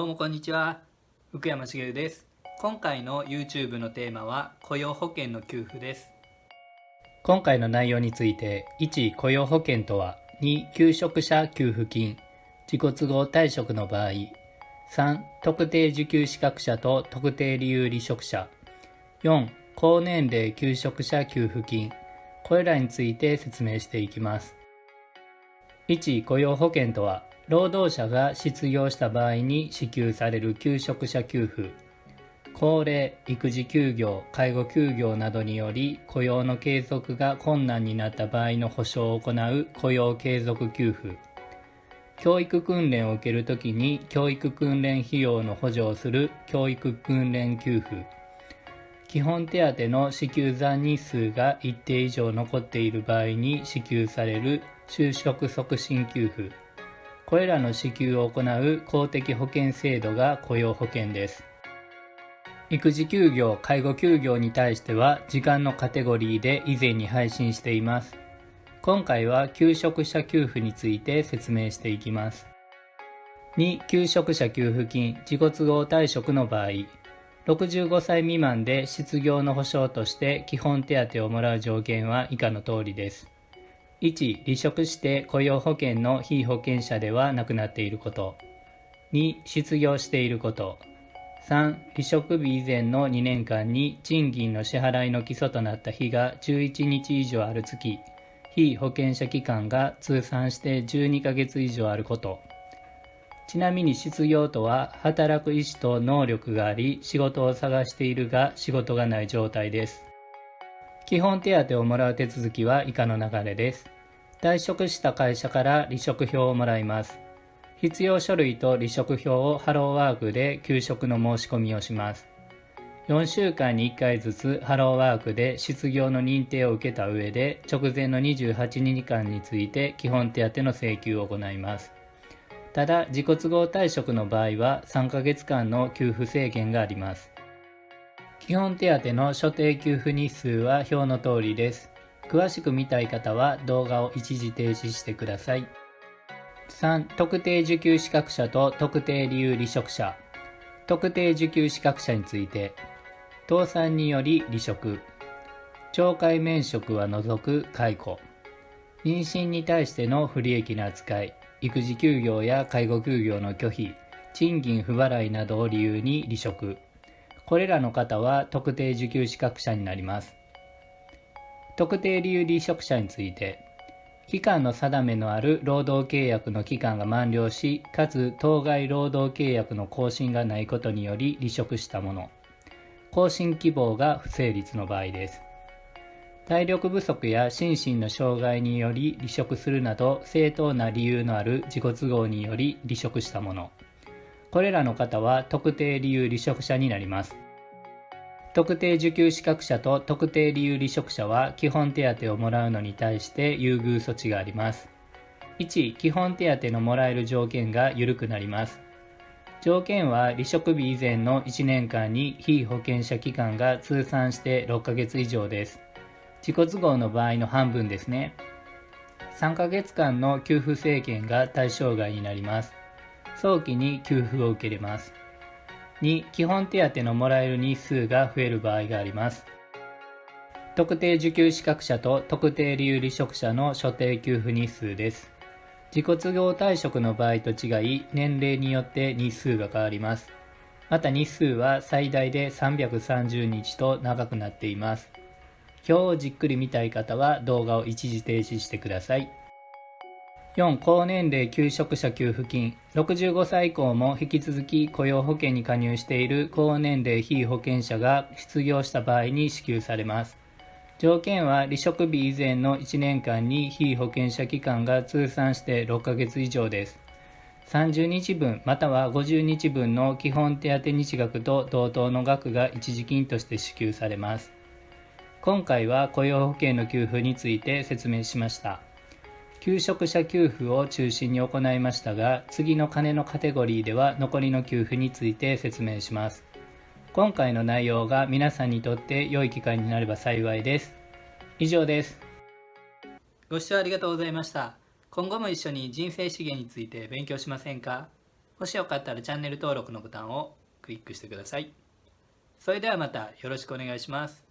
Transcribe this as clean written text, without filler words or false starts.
どうもこんにちは。福山茂です。今回の YouTube のテーマは雇用保険の給付です。今回の内容について、1、雇用保険とは、2、求職者給付金、自己都合退職の場合、3、特定受給資格者と特定理由離職者、4、高年齢求職者給付金、これらについて説明していきます。1、雇用保険とは、労働者が失業した場合に支給される求職者給付、高齢、育児休業、介護休業などにより雇用の継続が困難になった場合の保障を行う雇用継続給付、教育訓練を受けるときに教育訓練費用の補助をする教育訓練給付、基本手当の支給残日数が一定以上残っている場合に支給される就職促進給付、これらの支給を行う公的保険制度が雇用保険です。育児休業、介護休業に対しては時間のカテゴリーで以前に配信しています。今回は求職者給付について説明していきます。2、求職者給付金、自己都合退職の場合、65歳未満で失業の保障として基本手当をもらう条件は以下の通りです。1、離職して雇用保険の被保険者ではなくなっていること。2、失業していること。3、離職日以前の2年間に賃金の支払いの基礎となった日が11日以上ある月、被保険者期間が通算して12ヶ月以上あること。ちなみに失業とは、働く意思と能力があり、仕事を探しているが仕事がない状態です。基本手当をもらう手続きは以下の流れです。退職した会社から離職票をもらいます。必要書類と離職票をハローワークで求職の申し込みをします。4週間に1回ずつハローワークで失業の認定を受けた上で、直前の28日間について基本手当の請求を行います。ただ、自己都合退職の場合は3ヶ月間の給付制限があります。基本手当の所定給付日数は表の通りです。詳しく見たい方は動画を一時停止してください。3、特定受給資格者と特定理由離職者。特定受給資格者について、倒産により離職、懲戒免職は除く解雇、妊娠に対しての不利益な扱い、育児休業や介護休業の拒否、賃金不払いなどを理由に離職。これらの方は特定受給資格者になります。特定理由離職者について、期間の定めのある労働契約の期間が満了し、かつ当該労働契約の更新がないことにより離職したもの。更新希望が不成立の場合です。体力不足や心身の障害により離職するなど正当な理由のある自己都合により離職したもの。これらの方は特定理由離職者になります。特定受給資格者と特定理由離職者は基本手当をもらうのに対して優遇措置があります。1、基本手当のもらえる条件が緩くなります。条件は離職日以前の1年間に被保険者期間が通算して6ヶ月以上です。自己都合の場合の半分ですね。3ヶ月間の給付制限が対象外になります。早期に給付を受けれます。2、基本手当のもらえる日数が増える場合があります。特定受給資格者と特定理由離職者の所定給付日数です。自己都合退職の場合と違い、年齢によって日数が変わります。また日数は最大で330日と長くなっています。表をじっくり見たい方は動画を一時停止してください。4、高年齢求職者給付金。65歳以降も引き続き雇用保険に加入している高年齢被保険者が失業した場合に支給されます。条件は離職日以前の1年間に被保険者期間が通算して6ヶ月以上です。30日分または50日分の基本手当日額と同等の額が一時金として支給されます。今回は雇用保険の給付について説明しました。求職者給付を中心に行いましたが、次の金のカテゴリーでは残りの給付について説明します。今回の内容が皆さんにとって良い機会になれば幸いです。以上です。ご視聴ありがとうございました。今後も一緒に人生資源について勉強しませんか？もしよかったらチャンネル登録のボタンをクリックしてください。それではまたよろしくお願いします。